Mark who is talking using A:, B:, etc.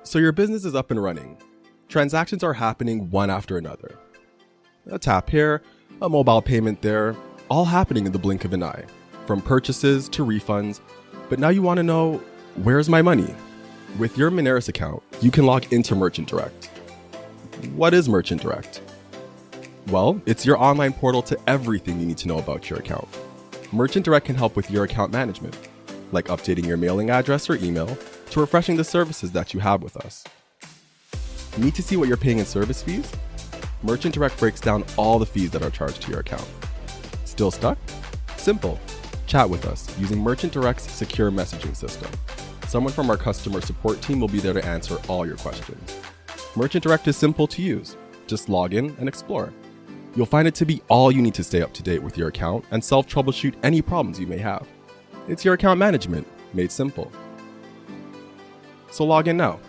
A: So your business is up and running. Transactions are happening one after another. A tap here, a mobile payment there, all happening in the blink of an eye, from purchases to refunds. But now you want to know, where's my money? With your Moneris account, you can log into Merchant Direct. What is Merchant Direct? Well, it's your online portal to everything you need to know about your account. Merchant Direct can help with your account management, like updating your mailing address or email, to refreshing the services that you have with us. Need to see what you're paying in service fees? Merchant Direct breaks down all the fees that are charged to your account. Still stuck? Simple. Chat with us using Merchant Direct's secure messaging system. Someone from our customer support team will be there to answer all your questions. Merchant Direct is simple to use. Just log in and explore. You'll find it to be all you need to stay up to date with your account and self-troubleshoot any problems you may have. It's your account management made simple. So log in now.